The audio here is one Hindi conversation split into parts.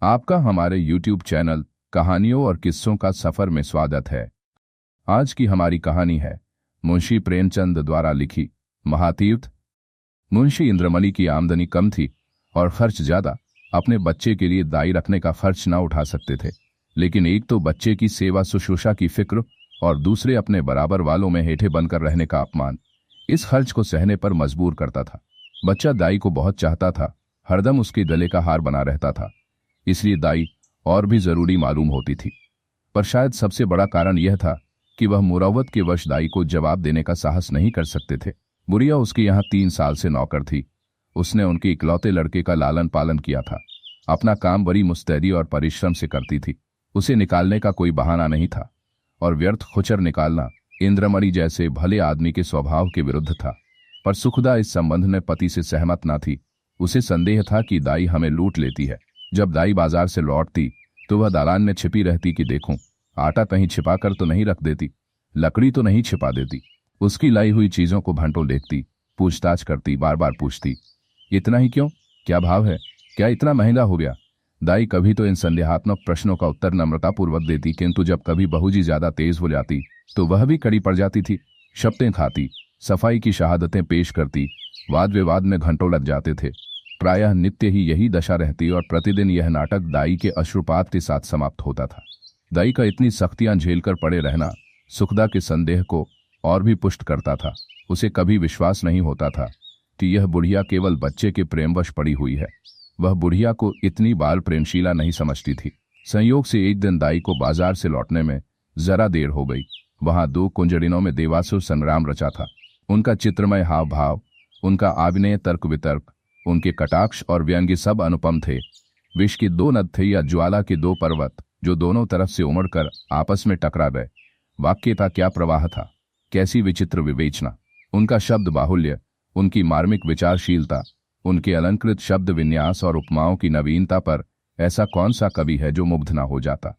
आपका हमारे YouTube चैनल कहानियों और किस्सों का सफर में स्वागत है। आज की हमारी कहानी है मुंशी प्रेमचंद द्वारा लिखी महातीर्थ। मुंशी इंद्रमणि की आमदनी कम थी और खर्च ज्यादा। अपने बच्चे के लिए दाई रखने का खर्च न उठा सकते थे, लेकिन एक तो बच्चे की सेवा शुश्रूषा की फिक्र और दूसरे अपने बराबर वालों में हेठे बनकर रहने का अपमान इस खर्च को सहने पर मजबूर करता था। बच्चा दाई को बहुत चाहता था, हरदम उसके गले का हार बना रहता था, इसलिए दाई और भी जरूरी मालूम होती थी। पर शायद सबसे बड़ा कारण यह था कि वह मुरव्वत के वश दाई को जवाब देने का साहस नहीं कर सकते थे। बुढ़िया उसके यहाँ 3 साल से नौकर थी। उसने उनके इकलौते लड़के का लालन पालन किया था। अपना काम बड़ी मुस्तैदी और परिश्रम से करती थी। उसे निकालने का कोई बहाना नहीं था, और व्यर्थ खुचर निकालना इंद्रमणि जैसे भले आदमी के स्वभाव के विरुद्ध था। पर सुखदा इस संबंध में पति से सहमत न थी। उसे संदेह था कि दाई हमें लूट लेती है। जब दाई बाजार से लौटती तो वह दालान में छिपी रहती कि देखूं आटा कहीं छिपा कर तो नहीं रख देती, लकड़ी तो नहीं छिपा देती। उसकी लाई हुई चीजों को घंटों देखती, पूछताछ करती, बार बार पूछती, इतना ही क्यों? क्या भाव है? क्या इतना महंगा हो गया? दाई कभी तो इन संदेहात्मक प्रश्नों का उत्तर नम्रतापूर्वक देती, किंतु जब कभी बहूजी ज्यादा तेज हो जाती तो वह भी कड़ी पड़ जाती थी। शपथें खाती, सफाई की शहादतें पेश करती, वाद विवाद में घंटों लग जाते थे। प्रायः नित्य ही यही दशा रहती और प्रतिदिन यह नाटक दाई के अश्रुपात के साथ समाप्त होता था। दाई का इतनी सख्तियां झेलकर पड़े रहना सुखदा के संदेह को और भी पुष्ट करता था। उसे कभी विश्वास नहीं होता था कि यह बुढ़िया केवल बच्चे के प्रेमवश पड़ी हुई है। वह बुढ़िया को इतनी बाल प्रेमशीला नहीं समझती थी। संयोग से एक दिन दाई को बाजार से लौटने में जरा देर हो गई। वहां 2 कुंजड़िनों में देवासुर संग्राम रचा था। उनका चित्रमय हाव भाव, उनका आविनेय तर्क वितर्क, उनके कटाक्ष और व्यंग्य सब अनुपम थे। विष की 2 नद थे या ज्वाला के 2 पर्वत जो दोनों तरफ से उमड़कर आपस में टकरा गए। वाक्य का क्या प्रवाह था, कैसी विचित्र विवेचना! उनका शब्द बाहुल्य, उनकी मार्मिक विचारशीलता, उनके अलंकृत शब्द विन्यास और उपमाओं की नवीनता पर ऐसा कौन सा कवि है जो मुग्ध न हो जाता।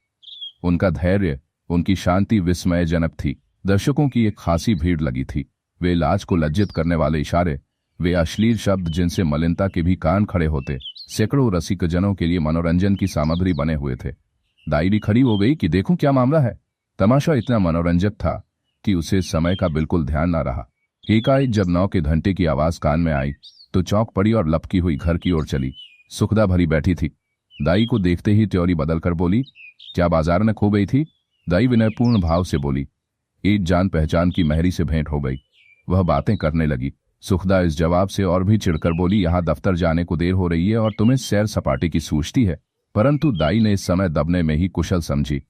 उनका धैर्य, उनकी शांति विस्मयजनक थी। दर्शकों की एक खासी भीड़ लगी थी। वे लाज को लज्जित करने वाले इशारे, वे अश्लील शब्द जिनसे मलिनता के भी कान खड़े होते, सैकड़ों रसिक जनों के लिए मनोरंजन की सामग्री बने हुए थे। दाई भी खड़ी हो गई कि देखूं क्या मामला है। तमाशा इतना मनोरंजक था कि उसे समय का बिल्कुल ध्यान न रहा। एकाएक जब 9 के घंटे की आवाज कान में आई तो चौंक पड़ी और लपकी हुई घर की ओर चली। सुखदा भरी बैठी थी। दाई को देखते ही त्योरी बदलकर बोली, क्या बाजार में खो गई थी? दाई विनयपूर्ण भाव से बोली, एक जान पहचान की महरी से भेंट हो गई। वह बातें करने लगी। सुखदा इस जवाब से और भी चिढ़कर बोली, यहाँ दफ्तर जाने को देर हो रही है और तुम्हें सैर सपाटे की सूझती है। परंतु दाई ने इस समय दबने में ही कुशल समझी।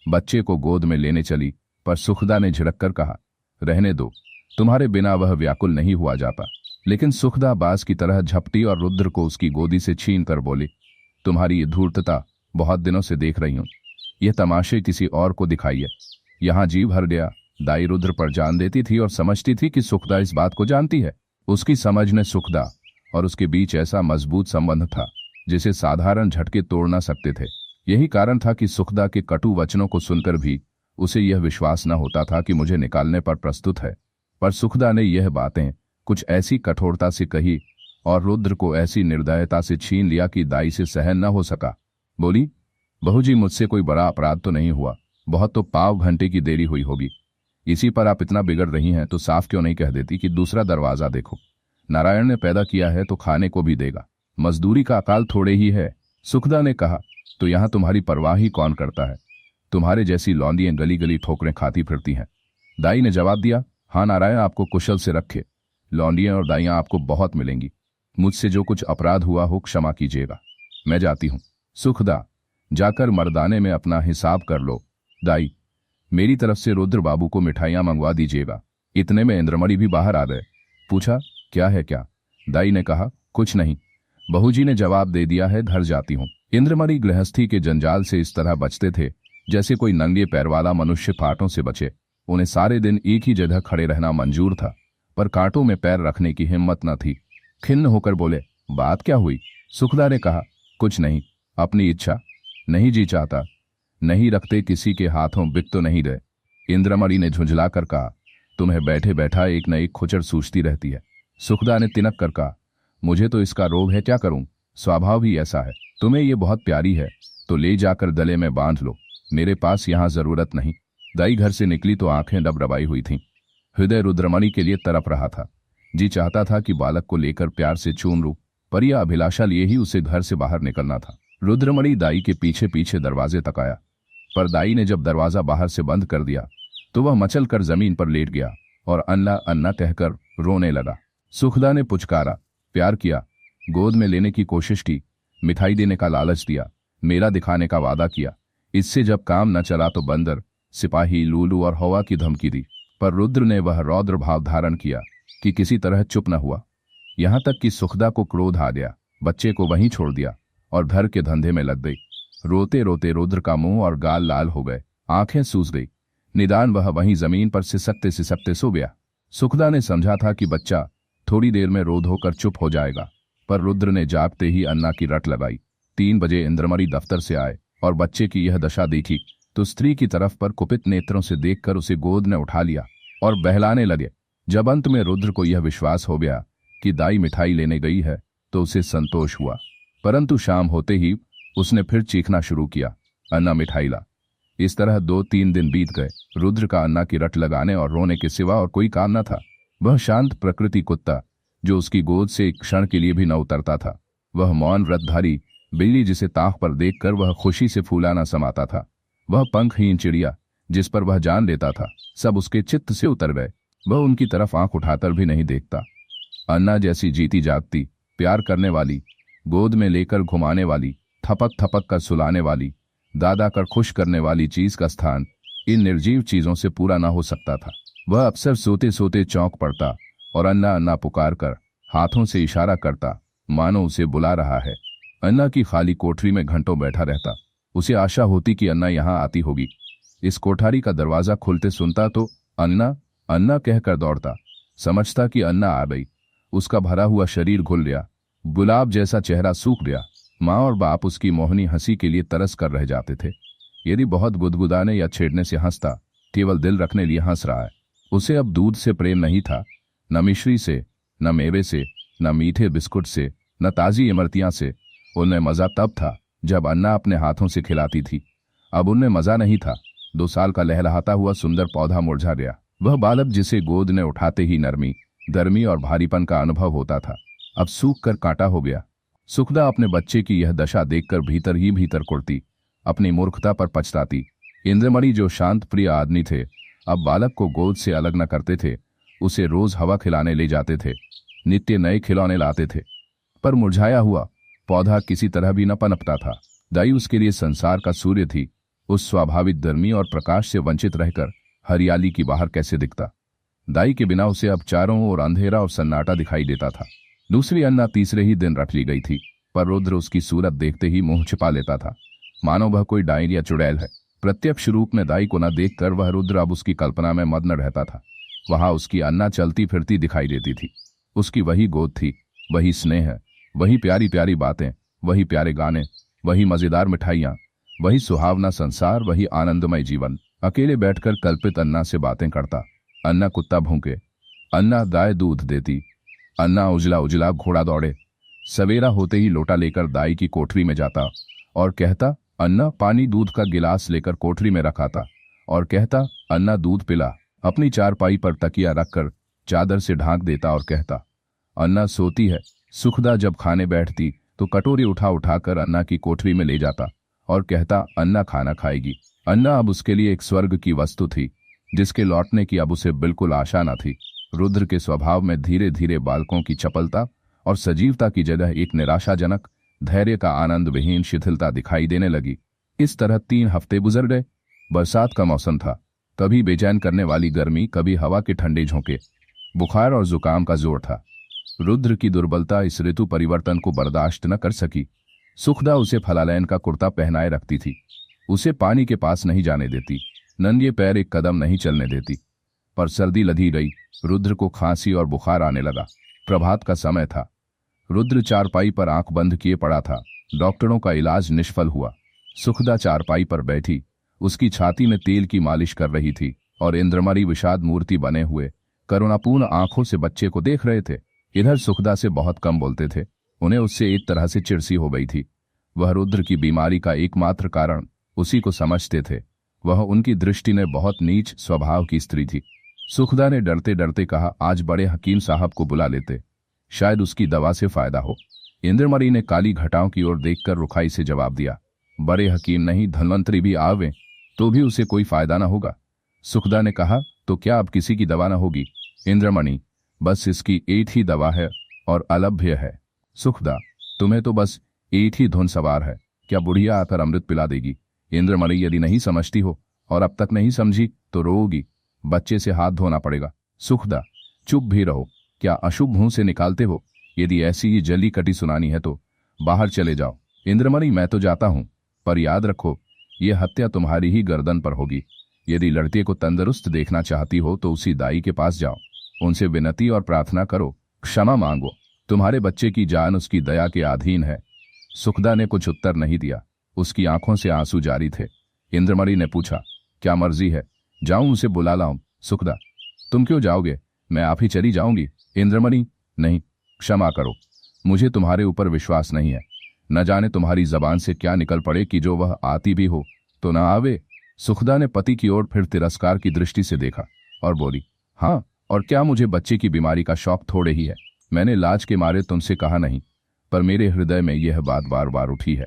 बच्चे को गोद में लेने चली, पर सुखदा ने झिड़ककर कहा, रहने दो, तुम्हारे बिना वह व्याकुल नहीं हुआ जाता। लेकिन सुखदा बाज की तरह झपटी और रुद्र को उसकी गोदी से छीन कर बोली, तुम्हारी ये धूर्तता बहुत दिनों से देख रही हूं। यह तमाशे किसी और को दिखाइए। यहां जी भर गया। दाई रुद्र पर जान देती थी और समझती थी कि सुखदा इस बात को जानती है। उसकी समझ ने सुखदा और उसके बीच ऐसा मजबूत संबंध था जिसे साधारण झटके तोड़ न सकते थे। यही कारण था कि सुखदा के कटु वचनों को सुनकर भी उसे यह विश्वास न होता था कि मुझे निकालने पर प्रस्तुत है। पर सुखदा ने यह बातें कुछ ऐसी कठोरता से कही और रुद्र को ऐसी निर्दयता से छीन लिया कि दाई से सहन न हो सका। बोली, बहूजी, मुझसे कोई बड़ा अपराध तो नहीं हुआ, बहुत तो पाव घंटे की देरी हुई होगी। इसी पर आप इतना बिगड़ रही हैं तो साफ क्यों नहीं कह देती कि दूसरा दरवाजा देखो। नारायण ने पैदा किया है तो खाने को भी देगा, मजदूरी का अकाल थोड़े ही है। सुखदा ने कहा, तो यहां तुम्हारी परवाह ही कौन करता है? तुम्हारे जैसी लौंडियां गली गली ठोकरें खाती फिरती हैं। दाई ने जवाब दिया, हाँ नारायण आपको कुशल से रखे। लौंडियां और दाइयां आपको बहुत मिलेंगी। मुझसे जो कुछ अपराध हुआ हो क्षमा कीजिएगा। मैं जाती हूं। सुखदा, जाकर मर्दाने में अपना हिसाब कर लो। दाई, मेरी तरफ से रुद्र बाबू को मिठाइयां मंगवा दीजिएगा। इतने में इंद्रमणि भी बाहर आ गए। पूछा, क्या है क्या? दाई ने कहा, कुछ नहीं। बहूजी ने जवाब दे दिया है, घर जाती हूं। इंद्रमणि गृहस्थी के जंजाल से इस तरह बचते थे जैसे कोई नंगे पैर वाला मनुष्य कांटों से बचे। उन्हें सारे दिन एक ही जगह खड़े रहना मंजूर था, पर कांटों में पैर रखने की हिम्मत न थी। खिन्न होकर बोले, बात क्या हुई? सुखदा ने कहा, कुछ नहीं, अपनी इच्छा। नहीं जी चाहता। नहीं रखते किसी के हाथों बिक तो नहीं रहे। इंद्रमणि ने झुंझलाकर कहा, तुम्हें बैठे बैठा एक न एक खुचर सूझती रहती है। सुखदा ने तिनक कर कहा, मुझे तो इसका रोग है, क्या करूं? स्वभाव ही ऐसा है। तुम्हें ये बहुत प्यारी है तो ले जाकर गले में बांध लो, मेरे पास यहाँ जरूरत नहीं। दाई घर से निकली तो आंखें डबडबाई हुई थीं। हृदय रुद्रमणि के लिए तड़प रहा था। जी चाहता था कि बालक को लेकर प्यार से चूम लूं, पर यह अभिलाषा लिए ही उसे घर से बाहर निकलना था। रुद्रमणि दाई के पीछे पीछे दरवाजे तक आया, पर दाई ने जब दरवाजा बाहर से बंद कर दिया तो वह मचल कर जमीन पर लेट गया और अन्ना अन्ना कहकर रोने लगा। सुखदा ने पुचकारा, प्यार किया, गोद में लेने की कोशिश की, मिठाई देने का लालच दिया, मेरा दिखाने का वादा किया। इससे जब काम न चला तो बंदर, सिपाही, लूलू और हवा की धमकी दी। पर रुद्र ने वह रौद्र भाव धारण किया कि किसी तरह चुप न हुआ। यहां तक कि सुखदा को क्रोध आ गया, बच्चे को वहीं छोड़ दिया और घर के धंधे में लग गई। रोते रोते रुद्र का मुंह और गाल लाल हो गए, आंखें सूज गई। निदान वह वहीं जमीन पर सिसकते सिसकते सो गया। सुखदा ने समझा था कि बच्चा थोड़ी देर में रोध होकर चुप हो जाएगा, पर रुद्र ने जागते ही अन्ना की रट लगाई। 3 बजे इंद्रमणि दफ्तर से आए और बच्चे की यह दशा देखी तो स्त्री की तरफ पर कुपित नेत्रों से देखकर उसे गोद में उठा लिया और बहलाने लगे। जब अंत में रुद्र को यह विश्वास हो गया कि दाई मिठाई लेने गई है तो उसे संतोष हुआ, परंतु शाम होते ही उसने फिर चीखना शुरू किया, अन्ना मिठाई ला। इस तरह 2-3 दिन बीत गए। रुद्र का अन्ना की रट लगाने और रोने के सिवा और कोई काम न था। वह शांत प्रकृति कुत्ता जो उसकी गोद से एक क्षण के लिए भी न उतरता था, वह मौन व्रतधारी बिल्ली जिसे ताक पर देखकर वह खुशी से फूला न समाता था, वह पंखहीन चिड़िया जिस पर वह जान लेता था सब उसके चित्त से उतर गए। वह उनकी तरफ आंख उठाकर भी नहीं देखता। अन्ना जैसी जीती जागती, प्यार करने वाली, गोद में लेकर घुमाने वाली, थपक थपक कर सुलाने वाली, दादा कर खुश करने वाली चीज का स्थान इन निर्जीव चीजों से पूरा ना हो सकता था। वह अक्सर सोते सोते चौंक पड़ता और अन्ना अन्ना पुकार कर हाथों से इशारा करता, मानो उसे बुला रहा है। अन्ना की खाली कोठरी में घंटों बैठा रहता। उसे आशा होती कि अन्ना यहां आती होगी। इस कोठारी का दरवाजा खुलते सुनता तो अन्ना अन्ना कहकर दौड़ता, समझता कि अन्ना आ गई। उसका भरा हुआ शरीर घुल गया, गुलाब जैसा चेहरा सूख गया। माँ और बाप उसकी मोहनी हंसी के लिए तरस कर रह जाते थे। यदि बहुत गुदगुदाने या छेड़ने से हंसता, केवल दिल रखने लिए हंस रहा है। उसे अब दूध से प्रेम नहीं था, न मिश्री से, न मेवे से, न मीठे बिस्कुट से, न ताजी इमरतियां से। उनमें मजा तब था जब अन्ना अपने हाथों से खिलाती थी। अब उनमें मजा नहीं था। 2 साल का लहलहाता हुआ सुंदर पौधा मुरझा गया। वह बालक जिसे गोद ने उठाते ही नरमी, गर्मी और भारीपन का अनुभव होता था, अब सूख कर कांटा हो गया। सुखदा अपने बच्चे की यह दशा देखकर भीतर ही भीतर कुड़ती, अपनी मूर्खता पर पछताती। इंद्रमणि जो शांत प्रिय आदमी थे, अब बालक को गोद से अलग न करते थे। उसे रोज हवा खिलाने ले जाते थे, नित्य नए खिलौने लाते थे, पर मुरझाया हुआ पौधा किसी तरह भी न पनपता था। दाई उसके लिए संसार का सूर्य थी। उस स्वाभाविक गर्मी और प्रकाश से वंचित रहकर हरियाली की बाहर कैसे दिखता। दाई के बिना उसे अब चारों ओर अंधेरा और सन्नाटा दिखाई देता था। दूसरी अन्ना तीसरे ही दिन रख ली गई थी, पर रुद्र उसकी सूरत देखते ही मुंह छिपा लेता था, मानो वह कोई डायन या चुड़ैल है। प्रत्यक्ष रूप में दाई को न देखकर वह रुद्र अब उसकी कल्पना में मग्न रहता था। वहां उसकी अन्ना चलती फिरती दिखाई देती थी। उसकी वही गोद थी, वही स्नेह, वही प्यारी प्यारी बातें, वही प्यारे गाने, वही मजेदार मिठाइयाँ, वही सुहावना संसार, वही आनंदमय जीवन। अकेले बैठकर कल्पित अन्ना से बातें करता। अन्ना कुत्ता भूखे, अन्ना दाई दूध देती, अन्ना उजला उजला घोड़ा दौड़े। सवेरा होते ही लोटा लेकर दाई की कोठरी में जाता और कहता, अन्ना पानी दूध का गिलास लेकर कोठरी में रखाता और कहता, अन्ना दूध पिला। अपनी चारपाई पर तकिया रखकर चादर से ढांक देता और कहता, अन्ना सोती है। सुखदा जब खाने बैठती तो कटोरी उठा उठाकर अन्ना की कोठरी में ले जाता और कहता, अन्ना खाना खाएगी। अन्ना अब उसके लिए एक स्वर्ग की वस्तु थी, जिसके लौटने की अब उसे बिल्कुल आशा न थी। रुद्र के स्वभाव में धीरे धीरे बालकों की चपलता और सजीवता की जगह एक निराशाजनक, धैर्य का आनंद विहीन शिथिलता दिखाई देने लगी। इस तरह 3 हफ्ते गुजर गए। बरसात का मौसम था, कभी बेचैन करने वाली गर्मी, कभी हवा के ठंडे झोंके, बुखार और जुकाम का जोर था। रुद्र की दुर्बलता इस ऋतु परिवर्तन को बर्दाश्त न कर सकी। सुखदा उसे फलालैन का कुर्ता पहनाए रखती थी, उसे पानी के पास नहीं जाने देती, नंगे पैर एक कदम नहीं चलने देती। पर सर्दी लधी गई, रुद्र को खांसी और बुखार आने लगा। प्रभात का समय था। रुद्र चारपाई पर आंख बंद किए पड़ा था। डॉक्टरों का इलाज निष्फल हुआ। सुखदा चारपाई पर बैठी उसकी छाती में तेल की मालिश कर रही थी और इंद्रमणि विषाद मूर्ति बने हुए करुणापूर्ण आंखों से बच्चे को देख रहे थे। इधर सुखदा से बहुत कम बोलते थे। उन्हें उससे एक तरह से चिड़सी हो गई थी। वह रुद्र की बीमारी का एकमात्र कारण उसी को समझते थे। वह उनकी दृष्टि में बहुत नीच स्वभाव की स्त्री थी। सुखदा ने डरते डरते कहा, आज बड़े हकीम साहब को बुला लेते, शायद उसकी दवा से फायदा हो। इंद्रमणि ने काली घटाओं की ओर देखकर रुखाई से जवाब दिया, बड़े हकीम नहीं, धन्वंतरी भी आवे तो भी उसे कोई फायदा न होगा। सुखदा ने कहा, तो क्या अब किसी की दवा न होगी? इंद्रमणि, बस इसकी एक ही दवा है और अलभ्य है। सुखदा, तुम्हें तो बस एक ही धुन सवार है, क्या बुढ़िया आकर अमृत पिला देगी? इंद्रमणि, यदि नहीं समझती हो और अब तक नहीं समझी तो रोओगी, बच्चे से हाथ धोना पड़ेगा। सुखदा, चुप भी रहो, क्या अशुभ मुंह से निकालते हो? यदि ऐसी ही जली कटी सुनानी है तो बाहर चले जाओ। इंद्रमणि, मैं तो जाता हूं, पर याद रखो यह हत्या तुम्हारी ही गर्दन पर होगी। यदि लड़के को तंदुरुस्त देखना चाहती हो तो उसी दाई के पास जाओ, उनसे विनती और प्रार्थना करो, क्षमा मांगो, तुम्हारे बच्चे की जान उसकी दया के अधीन है। सुखदा ने कुछ उत्तर नहीं दिया, उसकी आंखों से आंसू जारी थे। इंद्रमणि ने पूछा, क्या मर्जी है, जाऊं उसे बुला लाऊं? सुखदा, तुम क्यों जाओगे, मैं आप ही चली जाऊंगी। इंद्रमणि, नहीं, क्षमा करो, मुझे तुम्हारे ऊपर विश्वास नहीं है। न जाने तुम्हारी जबान से क्या निकल पड़े कि जो वह आती भी हो तो न आवे। सुखदा ने पति की ओर फिर तिरस्कार की दृष्टि से देखा और बोली, हाँ, और क्या मुझे बच्चे की बीमारी का शौक थोड़े ही है? मैंने लाज के मारे तुमसे कहा नहीं, पर मेरे हृदय में यह बात बार बार उठी है।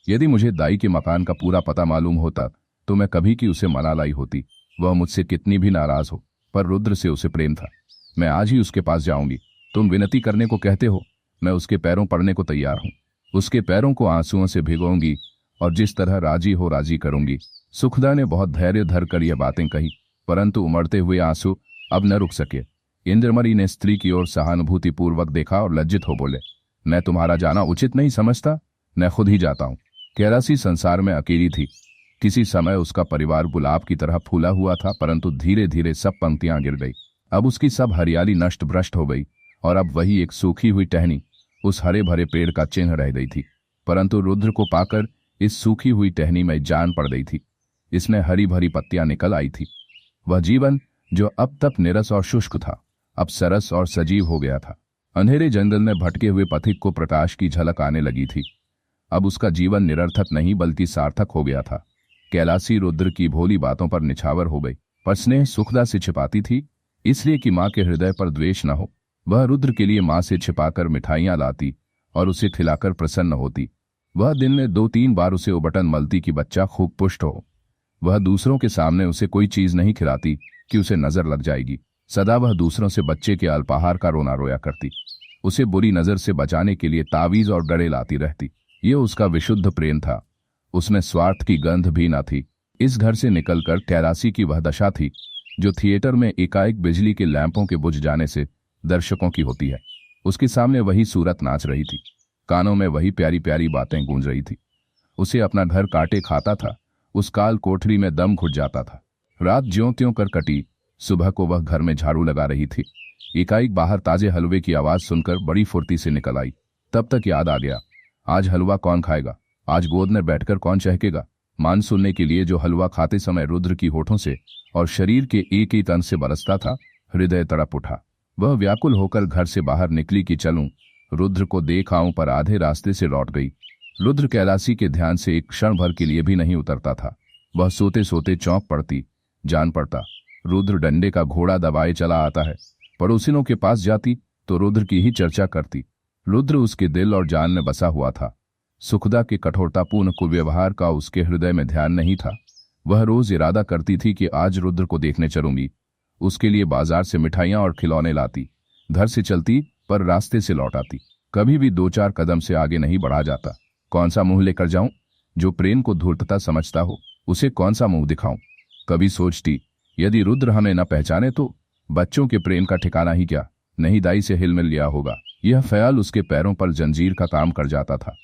यदि मुझे दाई के मकान का पूरा पता मालूम होता तो मैं कभी की उसे मना लाई होती। वह मुझसे कितनी भी नाराज हो, पर रुद्र से उसे प्रेम था। मैं आज ही उसके पास जाऊंगी। तुम विनती करने को कहते हो, मैं उसके पैरों पड़ने को तैयार हूं। उसके पैरों को आंसुओं से भिगोऊंगी और जिस तरह राजी हो राजी करूंगी। सुखदा ने बहुत धैर्य धर कर यह बातें कही, परंतु उमड़ते हुए आंसू अब न रुक सके। इंद्रमणि ने स्त्री की ओर सहानुभूतिपूर्वक देखा और लज्जित हो बोले, मैं तुम्हारा जाना उचित नहीं समझता, मैं खुद ही जाता हूं। कैलासी संसार में अकेली थी। किसी समय उसका परिवार गुलाब की तरह फूला हुआ था, परंतु धीरे धीरे सब पंक्तियां गिर गई। अब उसकी सब हरियाली नष्ट भ्रष्ट हो गई और अब वही एक सूखी हुई टहनी उस हरे भरे पेड़ का चिन्ह रह गई थी। परंतु रुद्र को पाकर इस सूखी हुई टहनी में जान पड़ गई थी। इसमें हरी भरी पत्तियां निकल आई थी। वह जीवन जो अब तक निरस और शुष्क था, अब सरस और सजीव हो गया था। अंधेरे जंगल में भटके हुए पथिक को प्रकाश की झलक आने लगी थी। अब उसका जीवन निरर्थक नहीं बल्कि सार्थक हो गया था। कैलासी रुद्र की भोली बातों पर निछावर हो गई, पर स्नेह सुखदा से छिपाती थी, इसलिए कि मां के हृदय पर द्वेष न हो। वह रुद्र के लिए मां से छिपाकर मिठाइयां लाती और उसे खिलाकर प्रसन्न होती। वह दिन में 2-3 बार उसे उबटन मलती कि बच्चा खूब पुष्ट हो। वह दूसरों के सामने उसे कोई चीज नहीं खिलाती कि उसे नजर लग जाएगी। सदा वह दूसरों से बच्चे के अल्पाहार का रोना रोया करती। उसे बुरी नजर से बचाने के लिए तावीज और डरे लाती रहती। ये उसका विशुद्ध प्रेम था, उसमें स्वार्थ की गंध भी न थी। इस घर से निकलकर कैलासी की वह दशा थी जो थिएटर में एकाएक बिजली के लैंपों के बुझ जाने से दर्शकों की होती है। उसके सामने वही सूरत नाच रही थी, कानों में वही प्यारी प्यारी बातें गूंज रही थी। उसे अपना घर काटे खाता था, उस काल कोठरी में दम घुट जाता था। रात ज्यों त्यों कर कटी। सुबह को वह घर में झाड़ू लगा रही थी। एकाएक बाहर ताजे हलवे की आवाज सुनकर बड़ी फुर्ती से निकल आई। तब तक याद आ गया, आज हलवा कौन खाएगा, आज गोद में बैठकर कौन चहकेगा। मान सुनने के लिए जो हलवा खाते समय रुद्र की होठों से और शरीर के एक ही तन से बरसता था, हृदय तड़प उठा। वह व्याकुल होकर घर से बाहर निकली कि चलूं, रुद्र को देख आऊं, पर आधे रास्ते से लौट गई। रुद्र कैलासी के ध्यान से एक क्षण भर के लिए भी नहीं उतरता था। वह सोते सोते चौंक पड़ती, जान पड़ता रुद्र डंडे का घोड़ा दबाए चला आता है। पड़ोसिनों के पास जाती तो रुद्र की ही चर्चा करती। रुद्र उसके दिल और जान में बसा हुआ था। सुखदा के कठोरतापूर्ण कुव्यवहार का उसके हृदय में ध्यान नहीं था। वह रोज इरादा करती थी कि आज रुद्र को देखने चलूंगी। उसके लिए बाजार से मिठाइयां और खिलौने लाती, घर से चलती पर रास्ते से लौट आती। कभी भी 2-4 कदम से आगे नहीं बढ़ा जाता। कौन सा मुंह लेकर जाऊं? जो प्रेम को धूर्तता समझता हो उसे कौन सा मुंह दिखाऊं? कभी सोचती, यदि रुद्र हमें न पहचाने तो बच्चों के प्रेम का ठिकाना ही क्या, नहीं दाई से हिल मिल लिया होगा। यह ख्याल उसके पैरों पर जंजीर का काम कर जाता था।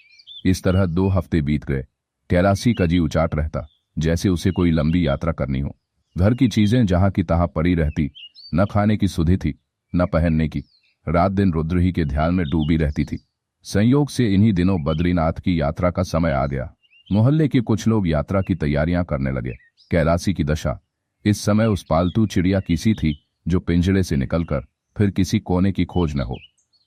इस तरह 2 हफ्ते बीत गए। कैलासी का जी उचाट रहता, जैसे उसे कोई लंबी यात्रा करनी हो। घर की चीजें जहां की तहां पड़ी रहती, न खाने की सुधि थी न पहनने की। रात दिन रुद्र ही के ध्यान में डूबी रहती थी। संयोग से इन्हीं दिनों बद्रीनाथ की यात्रा का समय आ गया। मोहल्ले के कुछ लोग यात्रा की तैयारियां करने लगे। कैलासी की दशा इस समय उस पालतू चिड़िया की सी थी जो पिंजड़े से निकलकर फिर किसी कोने की खोज न हो।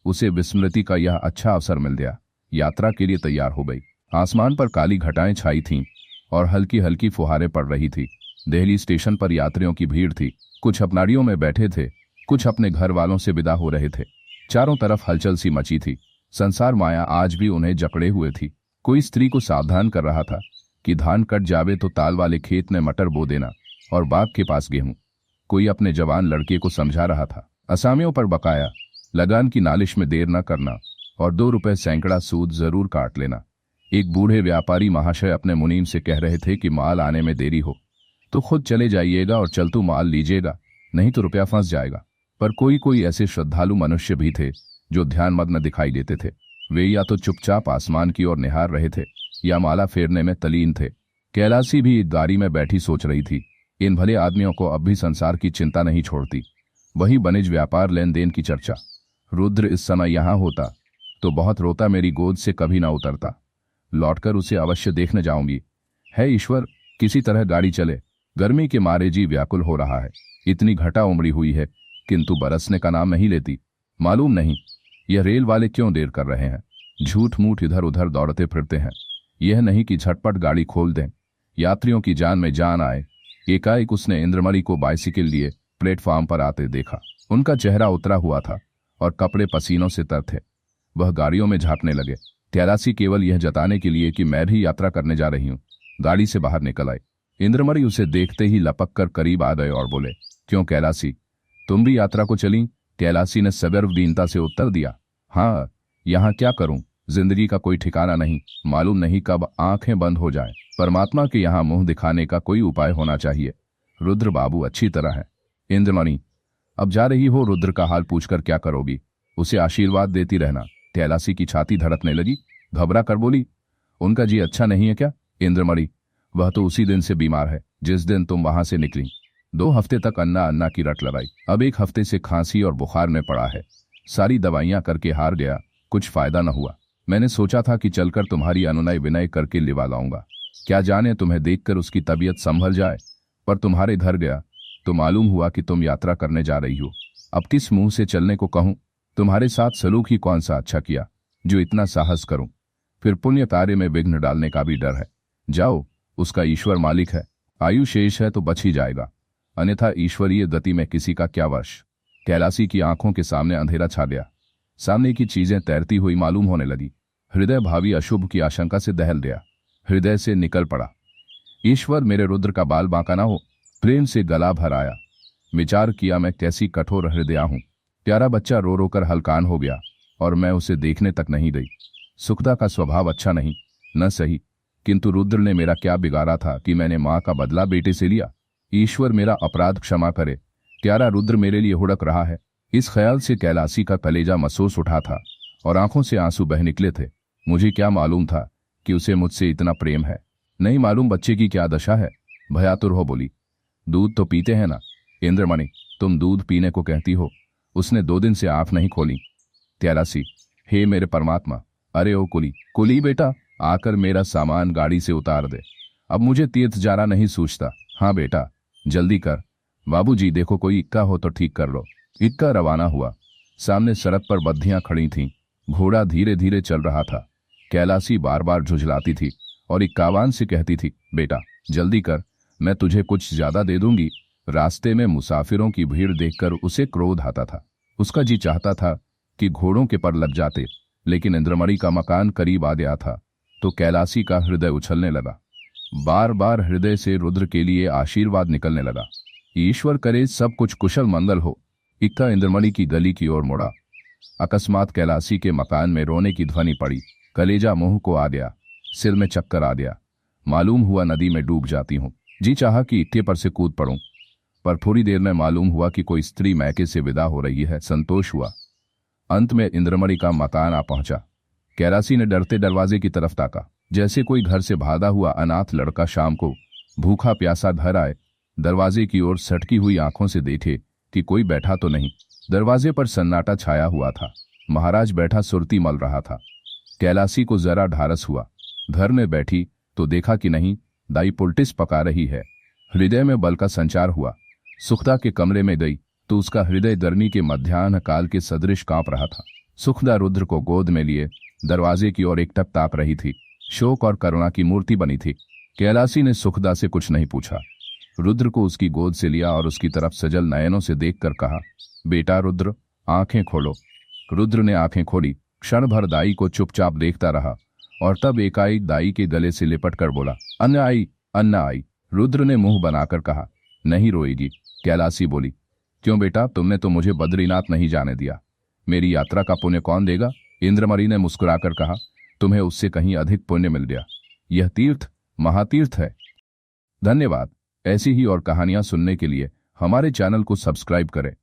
उसे विस्मृति का यह अच्छा अवसर मिल गया। यात्रा के लिए तैयार हो गई। आसमान पर काली घटाएं छाई थीं और हल्की हल्की फुहारें पड़ रही थी। दिल्ली स्टेशन पर यात्रियों की भीड़ थी। कुछ अपनाड़ियों में बैठे थे, कुछ अपने घर वालों से विदा हो रहे थे। चारों तरफ हलचल सी मची थी। संसार माया आज भी उन्हें जकड़े हुए थी। कोई स्त्री को सावधान कर रहा था कि धान कट जावे तो ताल वाले खेत में मटर बो देना और बाग के पास गेहूं। कोई अपने जवान लड़के को समझा रहा था, असामियों पर बकाया, लगान की नालिश में देर न करना और 2 रुपए सैकड़ा सूद जरूर काट लेना। एक बूढ़े व्यापारी महाशय अपने मुनीम से कह रहे थे कि माल आने में देरी हो तो खुद चले जाइएगा और चलतू माल लीजिएगा, नहीं तो रुपया फंस जाएगा। पर कोई कोई ऐसे श्रद्धालु मनुष्य भी थे जो ध्यानमग्न दिखाई देते थे। वे या तो चुपचाप आसमान की ओर निहार रहे थे या माला फेरने में तलीन थे। कैलासी भी गाड़ी में बैठी सोच रही थी, इन भले आदमियों को अब भी संसार की चिंता नहीं छोड़ती। वही वनिज व्यापार लेन देन की चर्चा। रुद्र इस समय यहां होता तो बहुत रोता, मेरी गोद से कभी ना उतरता। लौटकर उसे अवश्य देखने जाऊंगी। है ईश्वर, किसी तरह गाड़ी चले। गर्मी के मारे जी व्याकुल हो रहा है। इतनी घटा उमड़ी हुई है किंतु बरसने का नाम नहीं लेती। मालूम नहीं यह रेल वाले क्यों देर कर रहे हैं। झूठ मूठ इधर उधर दौड़ते फिरते हैं। यह नहीं कि झटपट गाड़ी खोल दें, यात्रियों की जान में जान आए। एकाएक उसने इंद्रमणि को बाइसिकल लिए प्लेटफॉर्म पर आते देखा। उनका चेहरा उतरा हुआ था और कपड़े पसीनों से तर थे। वह गाड़ियों में झांकने लगे। कैलासी केवल यह जताने के लिए कि मैं भी यात्रा करने जा रही हूं, गाड़ी से बाहर निकल आई। इंद्रमणि उसे देखते ही लपक कर करीब आ गए और बोले, क्यों कैलासी, तुम भी यात्रा को चली? कैलासी ने सगर्व दीनता से उत्तर दिया, हाँ, यहां क्या करूं, जिंदगी का कोई ठिकाना नहीं, मालूम नहीं कब आंखें बंद हो जाएं। परमात्मा के यहां मुंह दिखाने का कोई उपाय होना चाहिए। रुद्र बाबू अच्छी तरह है। इंद्रमणि, अब जा रही हो, रुद्र का हाल पूछकर क्या करोगी? उसे आशीर्वाद देती रहना। कैलासी की छाती धड़कने लगी। घबरा कर बोली, उनका जी अच्छा नहीं है क्या? इंद्रमणि, वह तो उसी दिन से बीमार है जिस दिन तुम वहां से निकली। 2 हफ्ते तक अन्ना अन्ना की रट लगाई। अब 1 हफ्ते से खांसी और बुखार में पड़ा है। सारी दवाइयां करके हार गया, कुछ फायदा न हुआ। मैंने सोचा था कि चलकर तुम्हारी अनुनय विनय करके लिवा लाऊंगा। क्या जाने तुम्हें देखकर उसकी तबीयत संभल जाए। पर तुम्हारे घर गया तो मालूम हुआ कि तुम यात्रा करने जा रही हो। अब किस मुंह से चलने को कहूं? तुम्हारे साथ सलूक ही कौन सा अच्छा किया जो इतना साहस करूं। फिर पुण्य कार्य में विघ्न डालने का भी डर है। जाओ, उसका ईश्वर मालिक है। आयु शेष है तो बच ही जाएगा, अन्यथा ईश्वरीय गति में किसी का क्या वश। कैलासी की आंखों के सामने अंधेरा छा गया। सामने की चीजें तैरती हुई मालूम होने लगी। हृदय भावी अशुभ की आशंका से दहल गया। हृदय से निकल पड़ा, ईश्वर मेरे रुद्र का बाल बांका ना हो। प्रेम से गला भर आया। विचार किया, मैं कैसी कठोर हृदया हूं। प्यारा बच्चा रो रो कर हलकान हो गया और मैं उसे देखने तक नहीं गई। सुखदा का स्वभाव अच्छा नहीं, न सही, किंतु रुद्र ने मेरा क्या बिगाड़ा था कि मैंने मां का बदला बेटे से लिया। ईश्वर मेरा अपराध क्षमा करे। प्यारा रुद्र मेरे लिए हुड़क रहा है। इस ख्याल से कैलासी का कलेजा महसूस उठा था और आंखों से आंसू बह निकले थे। मुझे क्या मालूम था कि उसे मुझसे इतना प्रेम है। नहीं मालूम बच्चे की क्या दशा है। भयातुर हो बोली, दूध तो पीते हैं ना? इंद्रमणि, तुम दूध पीने को कहती हो? उसने 2 दिन से आंख नहीं खोली। कैलासी, हे मेरे परमात्मा, अरे ओ कुली, कुली बेटा, आकर मेरा सामान गाड़ी से उतार दे। अब मुझे तीर्थ जाना नहीं सूझता। हाँ बेटा, जल्दी कर। बाबूजी देखो, कोई इक्का हो तो ठीक कर लो। इक्का रवाना हुआ। सामने सड़क पर बद्धियां खड़ी थीं। घोड़ा धीरे धीरे चल रहा था। कैलासी बार बार झुझलाती थी और इक्कावान से कहती थी, बेटा जल्दी कर, मैं तुझे कुछ ज्यादा दे दूंगी। रास्ते में मुसाफिरों की भीड़ देखकर उसे क्रोध आता था। उसका जी चाहता था कि घोड़ों के पर लग जाते, लेकिन इंद्रमणि का मकान करीब आ गया था तो कैलासी का हृदय उछलने लगा। बार बार हृदय से रुद्र के लिए आशीर्वाद निकलने लगा। ईश्वर करे सब कुछ कुशल मंगल हो। इक्का इंद्रमणि की गली की ओर मुड़ा। अकस्मात कैलासी के मकान में रोने की ध्वनि पड़ी। कलेजा मुंह को आ गया, सिर में चक्कर आ गया। मालूम हुआ नदी में डूब जाती हूं। जी चाहा कि इक्के पर से कूद पड़ूं, पर थोड़ी देर में मालूम हुआ कि कोई स्त्री मैके से विदा हो रही है। संतोष हुआ। अंत में इंद्रमणि का मकान आ पहुंचा। कैलासी ने डरते दरवाजे की तरफ ताका, जैसे कोई घर से भागा हुआ अनाथ लड़का शाम को भूखा प्यासा घर आए। दरवाजे की ओर सटकी हुई आंखों से देखे कि कोई बैठा तो नहीं। दरवाजे पर सन्नाटा छाया हुआ था। महाराज बैठा सुरती मल रहा था। कैलासी को जरा ढारस हुआ। घर में बैठी तो देखा कि नहीं, दाई पुलटिस पका रही है। हृदय में बल का संचार हुआ। सुखदा के कमरे में गई तो उसका हृदय गर्मी के मध्याह्न काल के सदृश कांप रहा था। सुखदा रुद्र को गोद में लिए दरवाजे की ओर एकटक ताक रही थी। शोक और करुणा की मूर्ति बनी थी। कैलाशी ने सुखदा से कुछ नहीं पूछा। रुद्र को उसकी गोद से लिया और उसकी तरफ सजल नयनों से देखकर कहा, बेटा रुद्र, आंखें खोलो। रुद्र ने आंखें खोली, क्षण भर दाई को चुपचाप देखता रहा और तब एकाएक दाई के गले से लिपट कर बोला, अन्ना आई, अन्ना आई। रुद्र ने मुंह बनाकर कहा, नहीं रोएगी। कैलाशी बोली, क्यों बेटा, तुमने तो मुझे बद्रीनाथ नहीं जाने दिया। मेरी यात्रा का पुण्य कौन देगा? इंद्रमणि ने मुस्कुराकर कहा, तुम्हें उससे कहीं अधिक पुण्य मिल गया। यह तीर्थ महातीर्थ है। धन्यवाद। ऐसी ही और कहानियां सुनने के लिए हमारे चैनल को सब्सक्राइब करें।